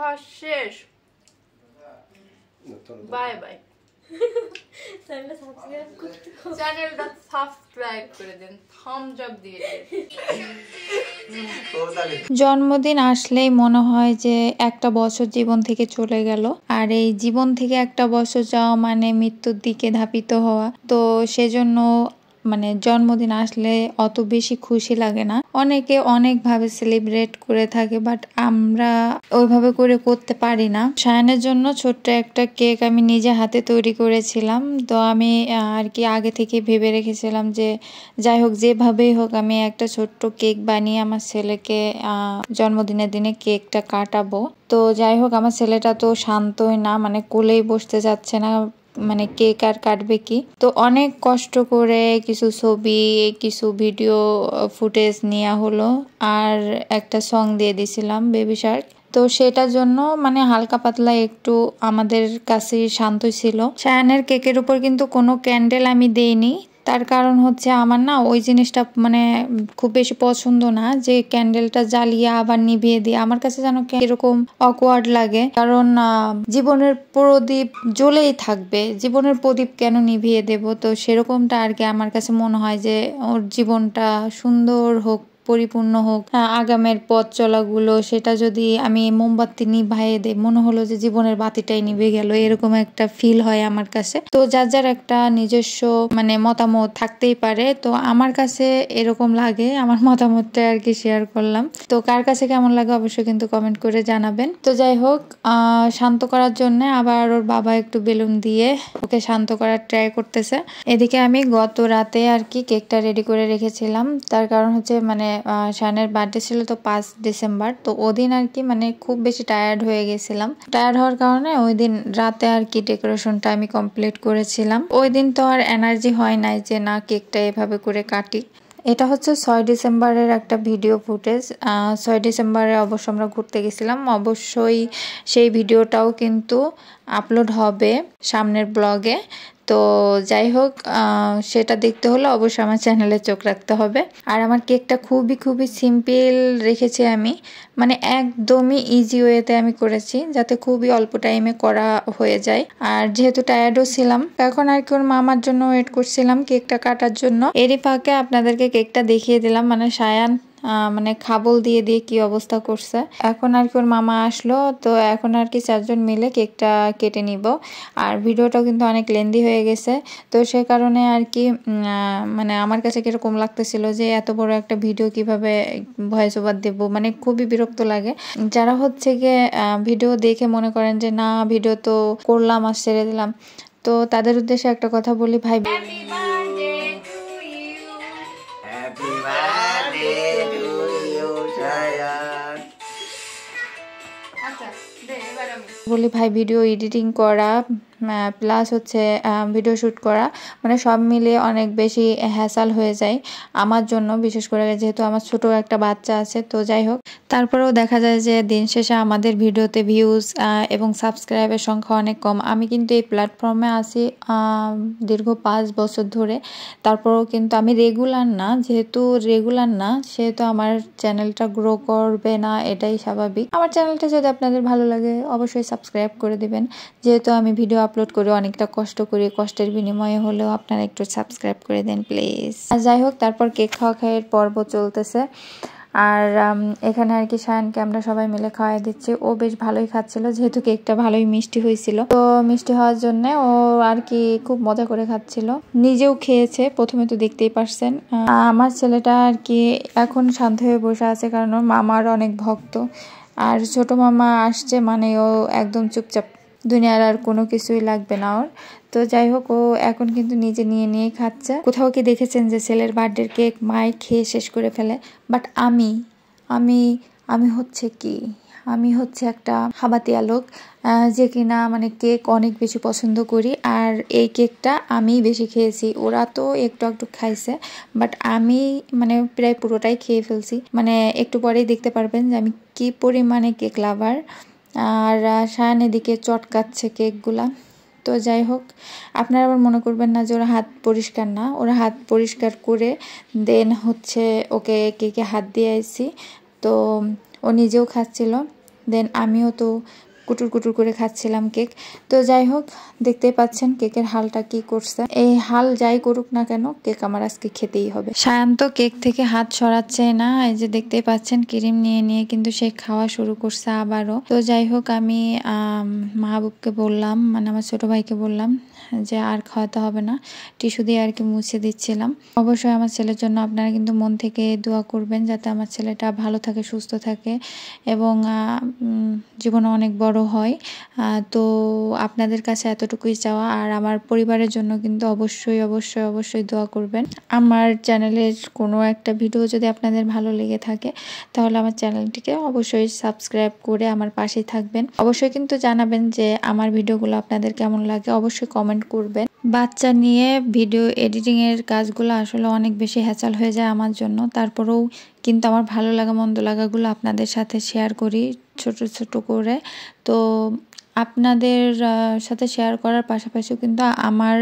খাওয়া শেষ। Bye bye. চ্যানেলটা সাবস্ক্রাইব করে দিন, থামস আপ দিয়ে দিন। জন্মদিন আসলেই মনে হয় যে একটা বছর জীবন থেকে চলে গেল, আর এই জীবন থেকে একটা বছর যাওয়া মানে মৃত্যুর দিকে ধাবিত হওয়া। তো সেজন্য মানে জন্মদিন আসলে অত বেশি খুশি লাগে না। অনেকে অনেকভাবে সেলিব্রেট করে থাকে, বাট আমরা ওইভাবে করে করতে পারি না। সায়ানের জন্য ছোট্ট একটা কেক আমি নিজে হাতে তৈরি করেছিলাম। তো আমি আর কি আগে থেকে ভেবে রেখেছিলাম যে যাই হোক যেভাবেই হোক আমি একটা ছোট্ট কেক বানিয়ে আমার ছেলেকে জন্মদিনের দিনে কেকটা কাটাবো। তো যাই হোক আমার ছেলেটা তো শান্তই না, মানে কোলেই বসতে যাচ্ছে না, মানে কেক আর কাটবে কি। তো অনেক কষ্ট করে কিছু ছবি কিছু ভিডিও ফুটেজ নেওয়া হলো, আর একটা সং দিয়ে দিছিলাম বেবি শার্ক। তো সেটার জন্য মানে হালকা পাতলা একটু আমাদের কাছে শান্ত ছিল। সায়ানের কেকের উপর কিন্তু কোনো ক্যান্ডেল আমি দেইনি, তার কারণ হচ্ছে আমার না ওই জিনিসটা মানে খুব বেশি পছন্দ না, যে ক্যান্ডেলটা জ্বালিয়ে আবার নিভিয়ে দিয়ে আমার কাছে যেন এরকম অকওয়ার্ড লাগে। কারণ জীবনের প্রদীপ জ্বলেই থাকবে, জীবনের প্রদীপ কেন নিভিয়ে দেব। তো সেরকমটা আর কি আমার কাছে মনে হয় যে ওর জীবনটা সুন্দর হোক, পরিপূর্ণ হোক, আগামের পথ চলাগুলো সেটা যদি আমি মোমবাতি নিভাইয়ে দেই মনে হলো যে জীবনের বাতিটাই নিভে গেল, এরকম একটা ফিল হয় আমার কাছে। তো যার যার একটা নিজস্ব মানে মতামত থাকতেই পারে, তো আমার কাছে এরকম লাগে, আমার মতামতটা আর কি শেয়ার করলাম। তো কার কাছে কেমন লাগে অবশ্যই কিন্তু কমেন্ট করে জানাবেন। তো যাই হোক শান্ত করার জন্য আবার ওর বাবা একটু বেলুন দিয়ে ওকে শান্ত করার ট্রাই করতেছে। এদিকে আমি গত রাতে আর কি কেকটা রেডি করে রেখেছিলাম, তার কারণ হচ্ছে মানে শানের বার্থডে ছিল তো 5 ডিসেম্বর। তো ওদিন আর কি মানে খুব বেশি টায়ার্ড হয়ে গেছিলাম, টায়ার্ড হওয়ার কারণে ওই দিন রাতে আর কি ডেকোরেশনটা আমি কমপ্লিট করেছিলাম। ওই দিন তো আর এনার্জি হয় নাই যে না কেকটা এভাবে করে কাটি। এটা হচ্ছে 6 ডিসেম্বরের একটা ভিডিও ফুটেজ। 6 ডিসেম্বরে অবশ্য আমরা ঘুরতে গেছিলাম, অবশ্যই সেই ভিডিওটাও কিন্তু আপলোড হবে সামনের ব্লগে। তো যাই হোক সেটা দেখতে হলে অবশ্যই আমার চ্যানেলে চোখ রাখতে হবে। আর আমার কেকটা খুবই সিম্পল রেখেছি আমি, মানে একদমই ইজি ওয়েতে আমি করেছি যাতে খুবই অল্প টাইমে করা হয়ে যায়। আর যেহেতু টায়ার্ডও ছিলাম এখন আর কি ওর মামার জন্য ওয়েট করছিলাম কেকটা কাটার জন্য। এরই ফাঁকে আপনাদেরকে কেকটা দেখিয়ে দিলাম, মানে সায়ান মানে খাবল দিয়ে দিয়ে কি অবস্থা করছে। এখন আর কি ওর মামা আসলো, তো এখন আর কি 4 জন মিলে কেকটা কেটে নিব। আর ভিডিওটাও কিন্তু অনেক লেন্দি হয়ে গেছে, তো সেই কারণে আর কি মানে আমার কাছে কিরকম লাগতেছিল যে এত বড় একটা ভিডিও কিভাবে ভয়েস ওভার দেব, মানে খুবই বিরক্ত লাগে। যারা হচ্ছে গিয়ে ভিডিও দেখে মনে করেন যে না ভিডিও তো করলাম আর ছেড়ে দিলাম, তো তাদের উদ্দেশ্যে একটা কথা বলি, ভাই বলি ভাই ভিডিও এডিটিং করা প্লাস হচ্ছে ভিডিও শ্যুট করা মানে সব মিলিয়ে অনেক বেশি হ্যাসাল হয়ে যায় আমার জন্য, বিশেষ করে যেহেতু আমার ছোট একটা বাচ্চা আছে। তো যাই হোক তারপরেও দেখা যায় যে দিন শেষে আমাদের ভিডিওতে ভিউজ এবং সাবস্ক্রাইবের সংখ্যা অনেক কম। আমি কিন্তু এই প্ল্যাটফর্মে আছি দীর্ঘ 5 বছর ধরে, তারপরেও কিন্তু আমি রেগুলার না, যেহেতু রেগুলার না সেহেতু আমার চ্যানেলটা গ্রো করবে না, এটাই স্বাভাবিক। আমার চ্যানেলটা যদি আপনাদের ভালো লাগে অবশ্যই সাবস্ক্রাইব করে দিবেন, যেহেতু আমি ভিডিও আপলোড করি অনেকটা কষ্ট করি, কষ্টের বিনিময়ে হলেও আপনারা একটু সাবস্ক্রাইব করে দেন প্লিজ। আর যাই হোক তারপর কেক খাওয়ার পর্ব চলতেছে, আর এখানে আর কি সায়ানকে আমরা সবাই মিলে খাওয়াই দিচ্ছি। ও বেশ ভালোই খাচ্ছিল যেহেতু কেকটা ভালোই মিষ্টি হয়েছিল, তো মিষ্টি হওয়ার জন্য ও আর কি খুব মজা করে খাচ্ছিল, নিজেও খেয়েছে। প্রথমে তো দেখতেই পারছেন। আমার ছেলেটা আর কি এখন শান্ত হয়ে বসে আছে কারণ ওর মামার অনেক ভক্ত, আর ছোট মামা আসছে মানে ও একদম চুপচাপ, দুনিয়ার আর কোনো কিছুই লাগবে না ওর। তো যাই হোক ও এখন কিন্তু নিজে নিয়ে খাচ্ছে। কোথাও কি দেখেছেন যে ছেলের বার্থডের কেক মাই খেয়ে শেষ করে ফেলে, বাট আমি আমি আমি হচ্ছে কি আমি হচ্ছে একটা হাবাতিয়া লোক যে কিনা মানে কেক অনেক বেশি পছন্দ করি, আর এই কেকটা আমি বেশি খেয়েছি, ওরা তো একটু একটু খাইছে বাট আমি মানে প্রায় পুরোটাই খেয়ে ফেলছি। মানে একটু পরেই দেখতে পারবেন যে আমি কি পরিমাণে কেক লাভার। আর সায়ান এদিকে চটকাচ্ছে কেকগুলা। তো যাই হোক আপনারা আবার মনে করবেন না যে ওরা হাত পরিষ্কার না, ওরা হাত পরিষ্কার করে দেন হচ্ছে ওকে কেকে হাত দিয়ে আইছি। তো ও নিজেও খাচ্ছিল। দেন আমিও তো কুটুর কুটুর করে খাচ্ছিলাম কেক। তো যাই হোক, দেখতেই পাচ্ছেন কেকের হালটা কি করছে। এই হাল যাই করুক না কেন, কেক আমার আজকে খেতেই হবে। সায়ান তো কেক থেকে হাত সরাচ্ছে না, এই যে দেখতেই পাচ্ছেন ক্রিম নিয়ে নিয়ে কিন্তু সে খাওয়া শুরু করছে আবারও। তো যাই হোক, আমি মাহবুবকে বললাম, মানে আমার ছোট ভাইকে বললাম যে আর খাওয়াতে হবে না, টিস্যু দিয়ে আর কি মুছে দিচ্ছিলাম। অবশ্যই আমার ছেলের জন্য আপনারা কিন্তু মন থেকে দোয়া করবেন, যাতে আমার ছেলেটা ভালো থাকে, সুস্থ থাকে এবং জীবনে অনেক বড় হয়। তো আপনাদের কাছে এতটুকুই চাওয়া, আর আমার পরিবারের জন্য কিন্তু অবশ্যই অবশ্যই অবশ্যই দোয়া করবেন। আমার চ্যানেলের কোনো একটা ভিডিও যদি আপনাদের ভালো লেগে থাকে, তাহলে আমার চ্যানেলটিকে অবশ্যই সাবস্ক্রাইব করে আমার পাশেই থাকবেন। অবশ্যই কিন্তু জানাবেন যে আমার ভিডিওগুলো আপনাদের কেমন লাগে, অবশ্যই কমেন্ট করবেন। বাচ্চা নিয়ে ভিডিও এডিটিংয়ের কাজগুলো আসলে অনেক বেশি হ্যাচাল হয়ে যায় আমার জন্য, তারপরেও কিন্তু আমার ভালো লাগা মন্দ লাগাগুলো আপনাদের সাথে শেয়ার করি ছোট ছোট করে। তো আপনাদের সাথে শেয়ার করার পাশাপাশিও কিন্তু আমার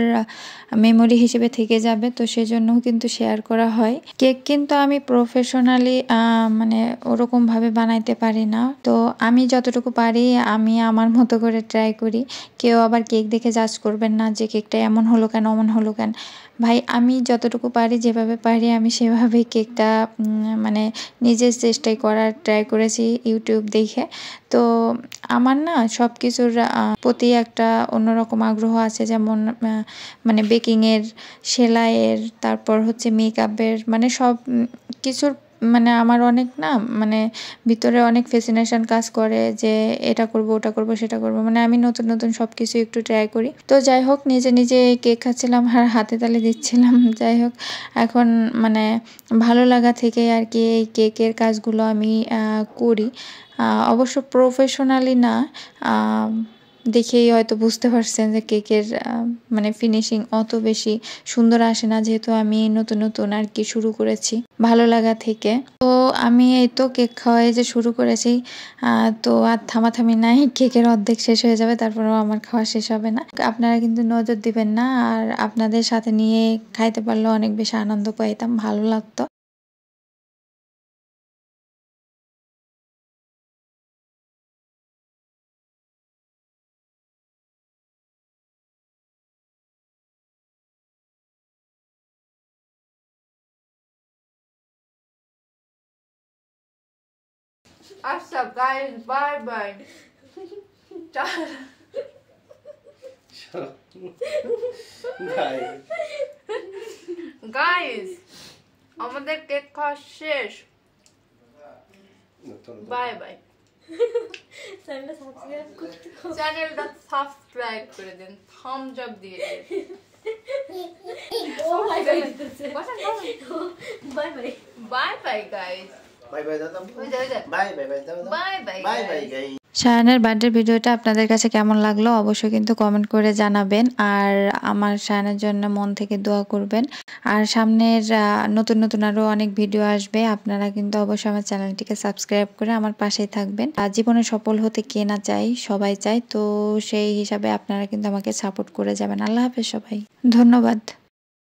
মেমোরি হিসেবে থেকে যাবে, তো সেজন্যও কিন্তু শেয়ার করা হয়। কেক কিন্তু আমি প্রফেশনালি মানে ওরকমভাবে বানাইতে পারি না, তো আমি যতটুকু পারি আমি আমার মতো করে ট্রাই করি। কেউ আবার কেক দেখে জাজ করবেন না যে কেকটা এমন হলো কেন, অমন হলো কেন। ভাই, আমি যতটুকু পারি, যেভাবে পারি আমি সেভাবেই কেকটা মানে নিজের চেষ্টায় করার ট্রাই করেছি ইউটিউব দেখে। তো আমার না সব কিছুর প্রতি একটা অন্যরকম আগ্রহ আছে, যেমন মানে বেকিংয়ের, সেলাইয়ের, তারপর হচ্ছে মেকআপের, মানে সব কিছুর মানে আমার অনেক না মানে ভিতরে অনেক ফ্যাসিনেশন কাজ করে যে এটা করব, ওটা করব, সেটা করব, মানে আমি নতুন নতুন সব কিছু একটু ট্রাই করি। তো যাই হোক, নিজে নিজে কেক খাচ্ছিলাম আর হাতে তালি দিচ্ছিলাম। যাই হোক, এখন মানে ভালো লাগা থেকে আর কি এই কেকের কাজগুলো আমি করি। অবশ্য প্রফেশনালি না, দেখেই হয়তো বুঝতে পারছেন যে কেকের মানে ফিনিশিং অত বেশি সুন্দর আসে না, যেহেতু আমি নতুন নতুন আর কি শুরু করেছি ভালো লাগা থেকে। তো আমি এই তো কেক খাওয়াই যে শুরু করেছি, তো আর থামাথামি নাই, কেকের অর্ধেক শেষ হয়ে যাবে, তারপরেও আমার খাওয়া শেষ হবে না। আপনারা কিন্তু নজর দিবেন না, আর আপনাদের সাথে নিয়ে খাইতে পারলেও অনেক বেশি আনন্দ পাইতাম, ভালো লাগতো। আচ্ছা গাইস, বাই বাই। গাইস, আমাদের কেক খাওয়া শেষ। Bye bye. চ্যানেলটা সাবস্ক্রাইব করে দিন, থামস আপ দিয়ে দিন। Bye bye. Bye bye guys. Bye bye দাদা। বাই বাই বাই দাদা। Bye bye. Bye bye guys. শায়ানের বার্থডে ভিডিওটা আপনাদের কাছে কেমন লাগলো অবশ্যই কিন্তু কমেন্ট করে জানাবেন, আর আমার শায়ানের জন্য মন থেকে দোয়া করবেন। আর সামনের নতুন নতুন আরো অনেক ভিডিও আসবে, আপনারা কিন্তু অবশ্যই আমার চ্যানেলটিকে সাবস্ক্রাইব করে আমার পাশেই থাকবেন। জীবনে সফল হতে কে না চাই, সবাই চাই, তো সেই হিসাবে আপনারা কিন্তু আমাকে সাপোর্ট করে যাবেন। আল্লাহ হাফেজ সবাই, ধন্যবাদ।